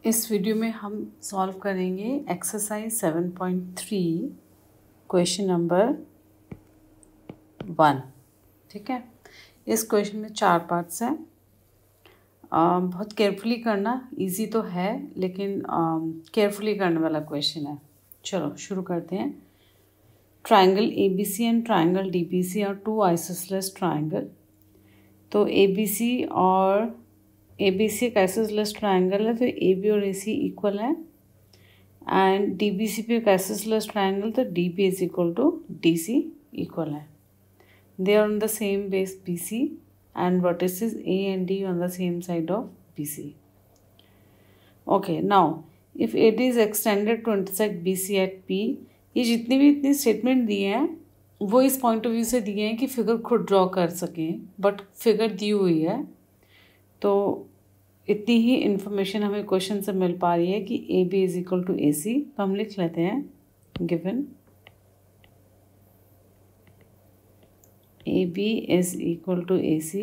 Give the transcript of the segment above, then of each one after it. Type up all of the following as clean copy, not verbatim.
इस वीडियो में हम सॉल्व करेंगे एक्सरसाइज 7.3 क्वेश्चन नंबर 1। ठीक है, इस क्वेश्चन में 4 पार्ट्स हैं। बहुत केयरफुली करना, इजी तो है लेकिन केयरफुली करने वाला क्वेश्चन है। चलो शुरू करते हैं। Triangle ABC and triangle DBC are two isosceles triangle. तो ABC एक आइसोसेलेस ट्राइंगल है, तो AB और AC इक्वल है। एंड DBC पे एक आइसोसेलेस ट्राइंगल, तो DB is equal to DC equal है। They are on the same base BC and vertices A and D on the same side of BC. Okay, now if AD is extended to intersect BC at P, ये जितनी भी इतनी statement दिए हैं वो इस point of view से दिए हैं कि फिगर खुद ड्रॉ कर सकें, बट फिगर दी हुई है तो इतनी ही इन्फॉर्मेशन हमें क्वेश्चन से मिल पा रही है कि AB is equal to AC। तो हम लिख लेते हैं given AB is equal to AC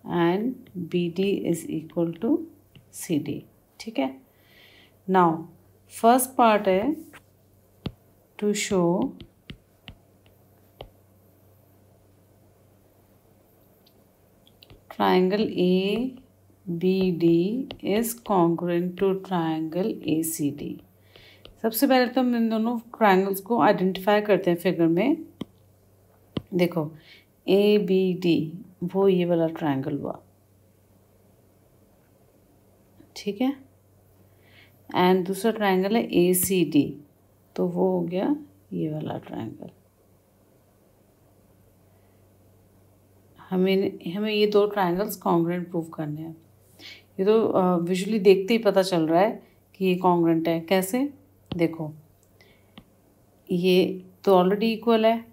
and BD is equal to CD। ठीक है, now first part है to show triangle ABD is congruent to triangle ACD। सबसे पहले तो हम इन दोनों ट्राइंगल्स को आइडेंटिफाई करते हैं फिगर में। देखो ABD वो ये वाला ट्रायंगल हुआ, ठीक है। एंड दूसरा ट्रायंगल है ACD, तो वो हो गया ये वाला ट्रायंगल। हमें ये दो ट्रायंगल्स कॉन्ग्रुएंट प्रूव करने हैं। ये तो विजुअली देखते ही पता चल रहा है कि ये कॉन्ग्रुएंट है। कैसे? देखो ये तो ऑलरेडी इक्वल है,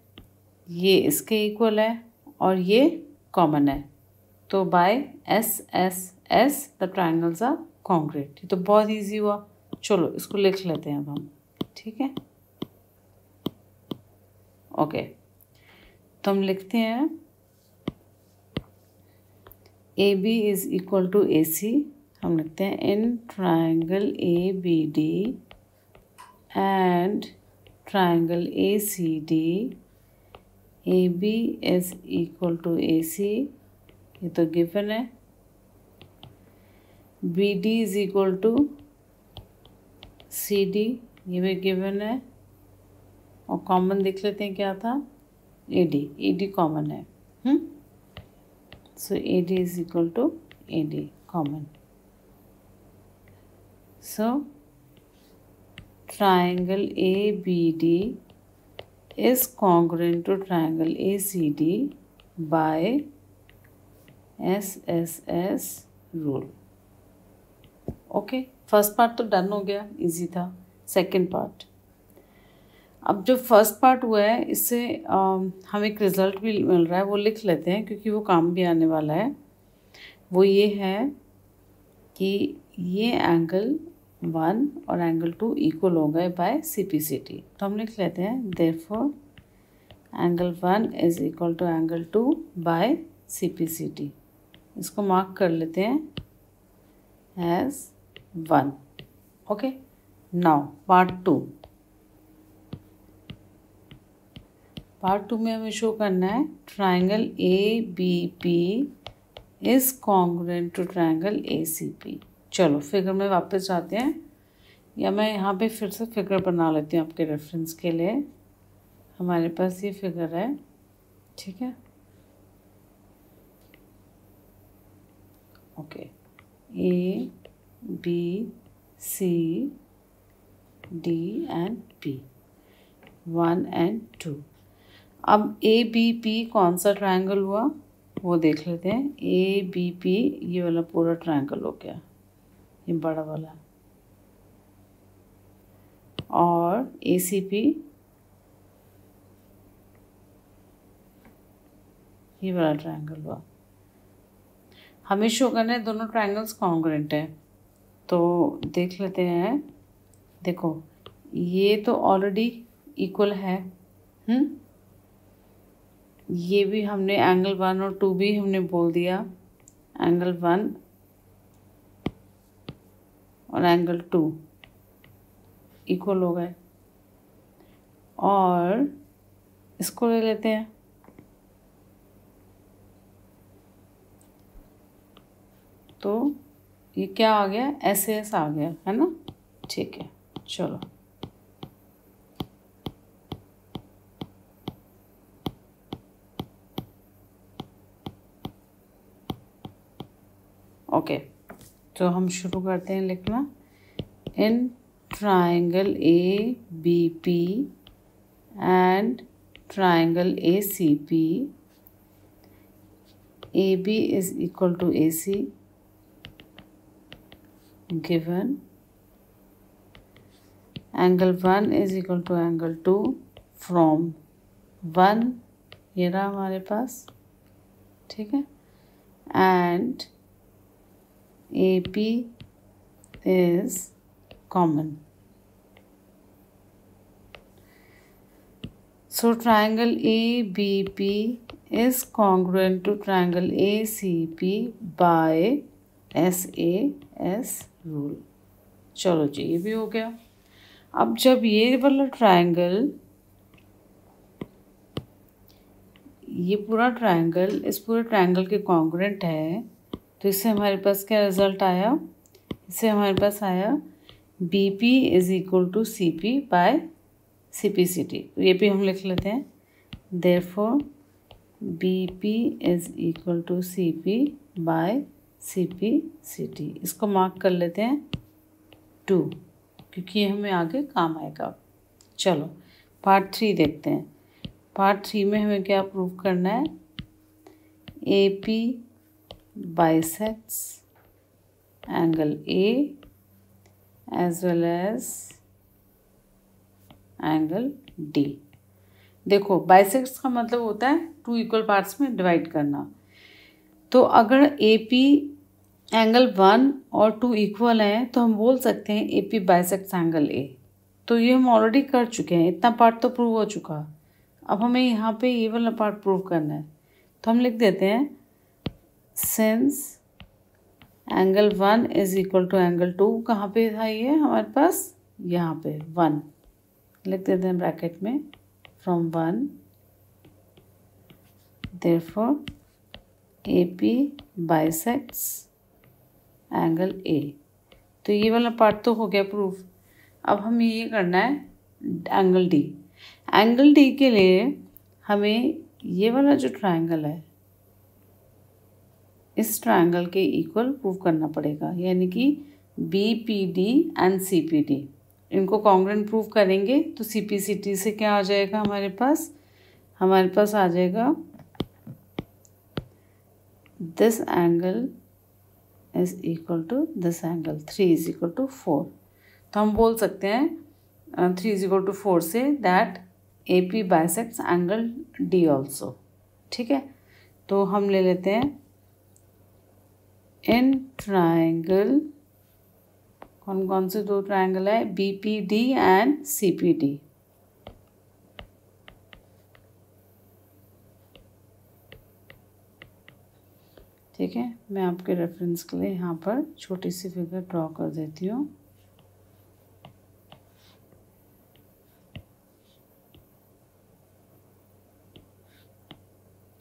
ये इसके इक्वल है और ये कॉमन है, तो by SSS the triangles are congruent. ये तो बहुत इजी हुआ। चलो इसको लिख लेते हैं अब हम, ठीक है। ओके, तो हम लिखते हैं AB is equal to AC। हम लिखते हैं in triangle ABD and triangle ACD AB is equal to AC, ये तो गिवन है। BD is equal to CD, ये भी गिवन है। और कॉमन देख लेते हैं क्या था, AD कॉमन है। So AD is equal to AD common. So triangle ABD is congruent to triangle ACD by SSS rule। Okay, first part तो डन हो गया, इजी था। सेकंड पार्ट, अब जो फर्स्ट पार्ट हुआ है इससे हमें एक रिज़ल्ट भी मिल रहा है, वो लिख लेते हैं क्योंकि वो काम भी आने वाला है। वो ये है कि ये एंगल 1 और एंगल 2 इक्वल हो गए बाय CPCT। तो हम लिख लेते हैं therefore angle 1 is equal to angle 2 by CPCT। इसको मार्क कर लेते हैं एज 1। Okay, now part 2। पार्ट 2 में हमें शो करना है triangle ABP is congruent to triangle ACP। चलो फिगर में वापस जाते हैं, या मैं यहाँ पे फिर से फिगर बना लेती हूँ आपके रेफरेंस के लिए। हमारे पास ये फिगर है, ठीक है। Okay, A B C D and P 1 and 2। अब ABP कौन सा ट्रायंगल हुआ वो देख लेते हैं। ABP ये वाला पूरा ट्रायंगल हो गया, ये बड़ा वाला। और ACP ये वाला ट्रायंगल हुआ। हमें शो करना है दोनों ट्रायंगल्स कॉन्ग्रुएंट है, तो देख लेते हैं। देखो ये तो ऑलरेडी इक्वल है, ये भी हमने एंगल 1 और 2 भी हमने बोल दिया। एंगल 1 और एंगल 2 इक्वल हो गए। और इसको ले लेते हैं, तो ये क्या आ गया, SAS आ गया है ना। ठीक है, चलो ओके, तो हम शुरू करते हैं लिखना। In triangle ABP and triangle ACP, AB is equal to AC given angle 1 is equal to angle 2 from 1, ये रहा हमारे पास, ठीक है, and AP is common. So triangle ABP is congruent to triangle ACP by SAS rule. चलो जी, ये भी हो गया। अब जब ये वाला ट्रायंगल, ये पूरा ट्रायंगल इस पूरे ट्रायंगल के कॉन्ग्रुएंट है, तो इससे हमारे पास क्या रिजल्ट आया, इससे हमारे पास आया BP is equal to CP by CPCT। तो ये भी हम लिख लेते हैं, therefore BP is equal to CP by CPCT। इसको मार्क कर लेते हैं 2, क्योंकि ये हमें आगे काम आएगा। चलो पार्ट 3 देखते हैं। पार्ट 3 में हमें क्या प्रूव करना है, AP bisects angle A as well as angle D। देखो बाइसेक्ट्स का मतलब होता है 2 इक्वल पार्ट्स में डिवाइड करना। तो अगर AP एंगल 1 और 2 इक्वल हैं तो हम बोल सकते हैं AP बाइसेक्ट्स एंगल A। तो ये हम ऑलरेडी कर चुके हैं, इतना पार्ट तो प्रूव हो चुका। अब हमें यहाँ पे ये वाला पार्ट प्रूव करना है, तो हम लिख देते हैं since angle 1 is equal to angle 2, कहाँ पे था ये हमारे पास, यहाँ पे 1 लिख देते हैं ब्रैकेट में, from 1 therefore AP bisects angle A। तो ये वाला पार्ट तो हो गया प्रूफ। अब हमें ये करना है एंगल D। एंगल D के लिए हमें ये वाला जो ट्रायंगल है इस ट्रायंगल के इक्वल प्रूव करना पड़ेगा, यानी कि BPD एंड CPD इनको कॉन्ग्रुएंट प्रूव करेंगे तो CPCT से क्या आ जाएगा हमारे पास आ जाएगा this angle is equal to this angle, 3 is equal to 4। तो हम बोल सकते हैं 3 इज इक्वल टू 4 से that AP bisects angle D also. ठीक है, तो हम ले लेते हैं इन ट्रायंगल, कौन कौन से 2 ट्रायंगल है, BPD एंड CPD। ठीक है, मैं आपके रेफरेंस के लिए यहाँ पर छोटी सी फिगर ड्रॉ कर देती हूँ।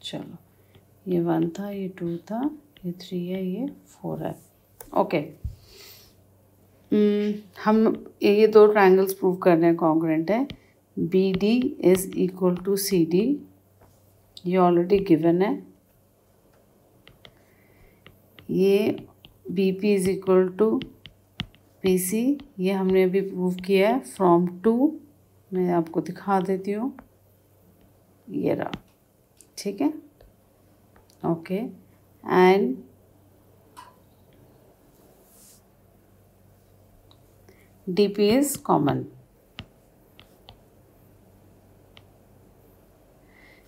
चलो, ये 1 था, ये 2 था, ये 3 है, ये 4 है। ओके, हम ये 2 ट्रायंगल्स प्रूव कर रहे हैं कॉन्ग्रुएंट है। BD is equal to CD, ये ऑलरेडी गिवन है। ये BP is equal to PC, ये हमने अभी प्रूव किया है फ्रॉम 2। मैं आपको दिखा देती हूँ, ये रहा। ठीक है, okay, and DP is common.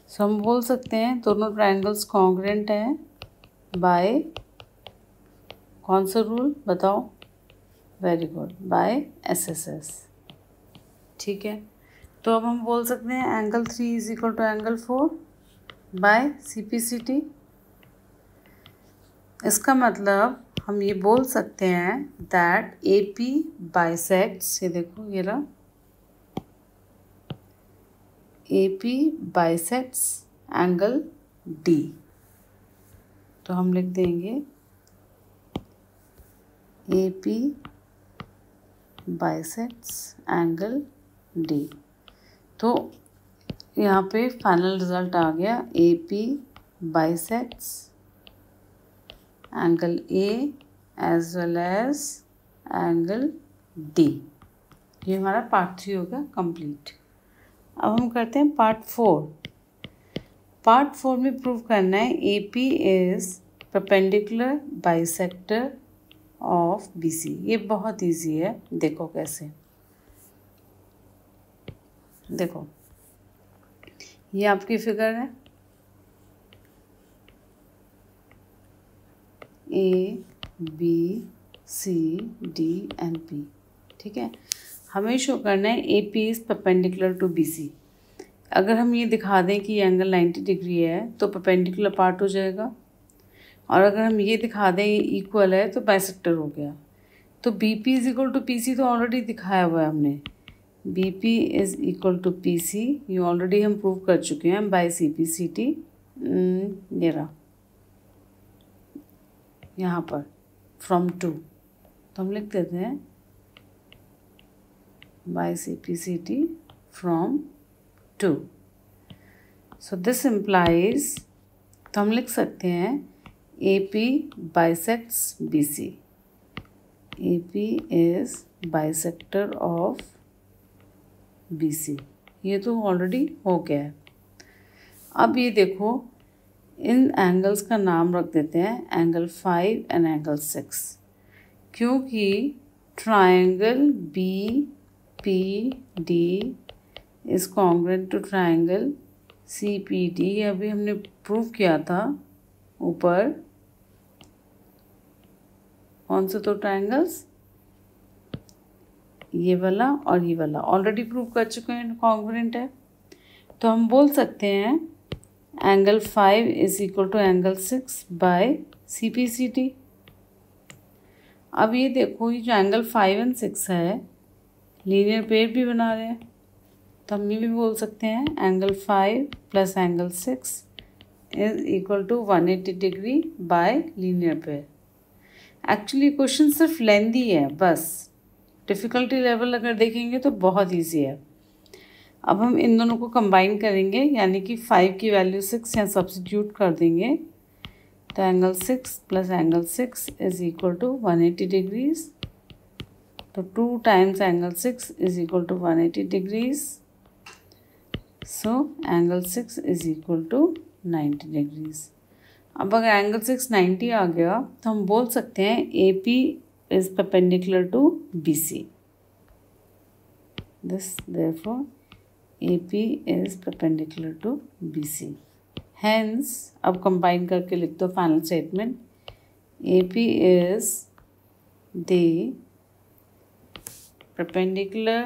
So हम बोल सकते हैं दोनों ट्रायंगल्स कॉन्ग्रुएंट हैं बाय कौन सा रूल बताओ, वेरी गुड, बाय SSS। ठीक है, तो अब हम बोल सकते हैं angle 3 is equal to angle 4 by CPCT। इसका मतलब हम ये बोल सकते हैं दैट AP बाइसेक्ट्स, ये देखो ये रहा, AP बाइसेक्ट्स एंगल D। तो हम लिख देंगे AP बाइसेक्ट्स एंगल D। तो यहाँ पे फाइनल रिजल्ट आ गया AP bisects angle A as well as angle D। ये हमारा पार्ट 3 होगा कंप्लीट। अब हम करते हैं पार्ट 4। पार्ट 4 में प्रूव करना है AP is perpendicular bisector of BC। ये बहुत इजी है, देखो कैसे। देखो ये आपकी फिगर है, A B C D and P, ठीक है। हमें शो करना है AP is perpendicular to BC। अगर हम ये दिखा दें कि एंगल 90 डिग्री है तो परपेंडिकुलर पार्ट हो जाएगा, और अगर हम ये दिखा दें ये इक्वल है तो बाइसेक्टर हो गया। तो BP is equal to PC तो ऑलरेडी दिखाया हुआ है हमने, BP is equal to PC, ये ऑलरेडी हम प्रूव कर चुके हैं बाय CP/CT। ये रहा यहाँ पर फ्रॉम 2, तो हम लिख देते हैं by CP/CT from 2। So this implies, तो हम लिख सकते हैं AP bisects BC। AP is bisector of BC, ये तो ऑलरेडी हो गया है। अब ये देखो इन एंगल्स का नाम रख देते हैं एंगल 5 एंड एंगल 6, क्योंकि triangle BPD is congruent to triangle CPD। अभी हमने प्रूव किया था ऊपर, कौन से 2 ट्रायंगल्स, ये वाला और ये वाला ऑलरेडी प्रूव कर चुके हैं कॉन्ग्रुएंट है। तो हम बोल सकते हैं angle 5 is equal to angle 6 by CP/CT। अब ये देखो ये जो एंगल 5 एंड 6 है लीनियर पेयर भी बना रहे हैं, तो हम ये भी बोल सकते हैं angle 5 plus angle 6 is equal to 180 degree by linear pair. Actually question सिर्फ लेंथी है, बस डिफ़िकल्टी लेवल अगर देखेंगे तो बहुत इजी है। अब हम इन दोनों को कंबाइन करेंगे, यानी कि 5 की वैल्यू 6 यहाँ सब्स्टिट्यूट कर देंगे, तो angle 6 plus angle 6 is equal to 180 degrees. तो 2 times angle 6 is equal to 180 degrees. So angle 6 is equal to 90 degrees. अब अगर एंगल 6 90 आ गया तो हम बोल सकते हैं AP is perpendicular to BC. This therefore AP is perpendicular to BC. Hence, अब combine करके लिख दो final statement, AP is the perpendicular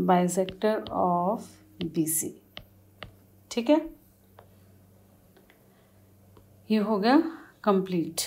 bisector of BC। ठीक है, ये हो गया कंप्लीट।